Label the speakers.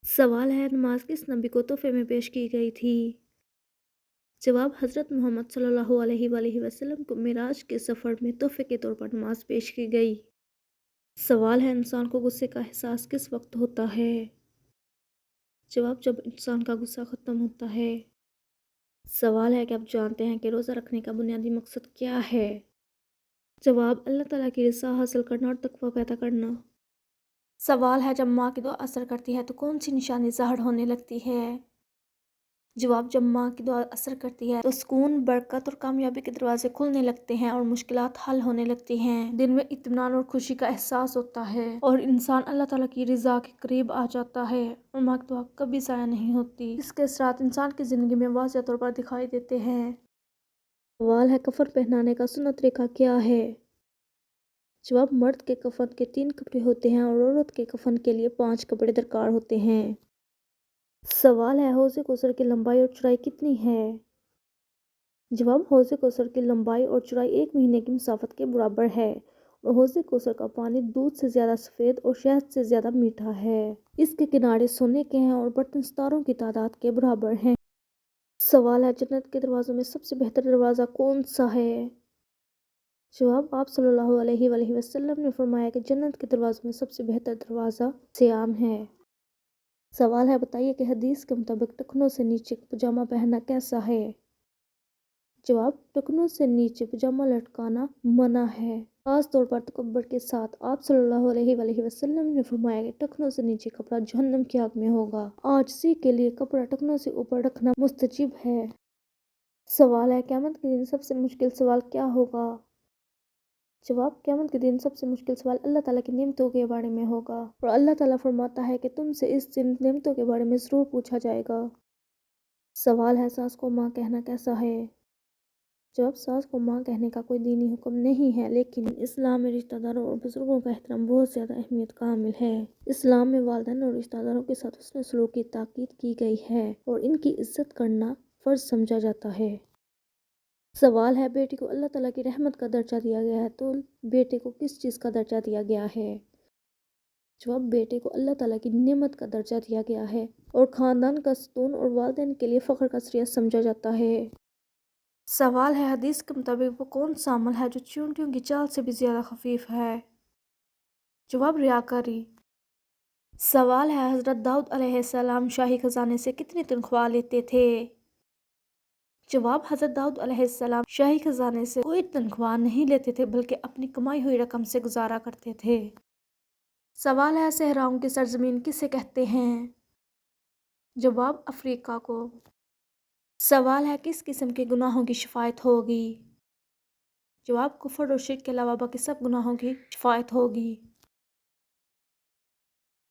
Speaker 1: سوال ہے نماز کس نبی کو تحفے میں پیش کی گئی تھی؟ جواب حضرت محمد صلی اللہ علیہ وآلہ وسلم کو معراج کے سفر میں تحفے کے طور پر نماز پیش کی گئی۔ سوال ہے انسان کو غصے کا احساس کس وقت ہوتا ہے؟ جواب جب انسان کا غصہ ختم ہوتا ہے۔ سوال ہے کہ آپ جانتے ہیں کہ روزہ رکھنے کا بنیادی مقصد کیا ہے؟ جواب اللہ تعالیٰ کی رضا حاصل کرنا اور تقویٰ پیدا کرنا۔ سوال ہے جب ماں کی دعا اثر کرتی ہے تو کون سی نشانی ظاہر ہونے لگتی ہے؟ جواب جب ماں کی دعا اثر کرتی ہے تو سکون، برکت اور کامیابی کے دروازے کھلنے لگتے ہیں اور مشکلات حل ہونے لگتی ہیں۔ دل میں اطمینان اور خوشی کا احساس ہوتا ہے اور انسان اللہ تعالیٰ کی رضا کے قریب آ جاتا ہے اور ماں کی دعا کبھی ضائع نہیں ہوتی۔ اس کے اثرات انسان کی زندگی میں واضح طور پر دکھائی دیتے ہیں۔ سوال ہے کفن پہنانے کا سنت طریقہ کیا ہے؟ جواب مرد کے کفن کے 3 کپڑے ہوتے ہیں اور عورت کے کفن کے لیے 5 کپڑے درکار ہوتے ہیں۔ سوال ہے حوض کوثر کی لمبائی اور چوڑائی کتنی ہے؟ جواب حوض کوثر کی لمبائی اور چوڑائی 1 مہینے کی مسافت کے برابر ہے اور حوض کوثر کا پانی دودھ سے زیادہ سفید اور شہد سے زیادہ میٹھا ہے۔ اس کے کنارے سونے کے ہیں اور برتن ستاروں کی تعداد کے برابر ہیں۔ سوال ہے جنت کے دروازوں میں سب سے بہتر دروازہ کون سا ہے؟ جواب آپ صلی اللہ علیہ وآلہ وسلم نے فرمایا کہ جنت کے دروازوں میں سب سے بہتر دروازہ سیام ہے۔ سوال ہے بتائیے کہ حدیث کے مطابق ٹخنوں سے نیچے پجامہ پہننا کیسا ہے؟ جواب ٹخنوں سے نیچے پجامہ لٹکانا منع ہے، خاص طور پر تکبر کے ساتھ۔ آپ صلی اللہ علیہ وآلہ وسلم نے فرمایا کہ ٹخنوں سے نیچے کپڑا جہنم کی آگ میں ہوگا۔ عاجزی کے لیے کپڑا ٹخنوں سے اوپر رکھنا مستحب ہے۔ سوال ہے قیامت کے دن سب سے مشکل سوال کیا ہوگا؟ جواب قیامت کے دن سب سے مشکل سوال اللہ تعالیٰ کی نعمتوں کے بارے میں ہوگا اور اللہ تعالیٰ فرماتا ہے کہ تم سے اس دن نعمتوں کے بارے میں ضرور پوچھا جائے گا۔ سوال ہے ساس کو ماں کہنا کیسا ہے؟ جواب ساس کو ماں کہنے کا کوئی دینی حکم نہیں ہے، لیکن اسلام میں رشتہ داروں اور بزرگوں کا احترام بہت زیادہ اہمیت کا حامل ہے۔ اسلام میں والدین اور رشتہ داروں کے ساتھ حسن سلوک کی تاکید کی گئی ہے اور ان کی عزت کرنا فرض سمجھا جاتا ہے۔ سوال ہے بیٹی کو اللہ تعالیٰ کی رحمت کا درجہ دیا گیا ہے تو بیٹے کو کس چیز کا درجہ دیا گیا ہے؟ جواب بیٹے کو اللہ تعالیٰ کی نعمت کا درجہ دیا گیا ہے اور خاندان کا ستون اور والدین کے لیے فخر کا ذریعہ سمجھا جاتا ہے۔ سوال ہے حدیث کے مطابق وہ کون سا عمل ہے جو چیونٹیوں کی چال سے بھی زیادہ خفیف ہے؟ جواب ریاکاری۔ سوال ہے حضرت داؤد علیہ السلام شاہی خزانے سے کتنی تنخواہ لیتے تھے؟ جواب حضرت داؤد علیہ السلام شاہی خزانے سے کوئی تنخواہ نہیں لیتے تھے بلکہ اپنی کمائی ہوئی رقم سے گزارا کرتے تھے۔ سوال ہے صحراؤں کی سرزمین کسے کہتے ہیں؟ جواب افریقہ کو۔ سوال ہے کس قسم کے گناہوں کی شفاعت ہوگی؟ جواب کفر اور شرک کے علاوہ باقی سب گناہوں کی شفاعت ہوگی۔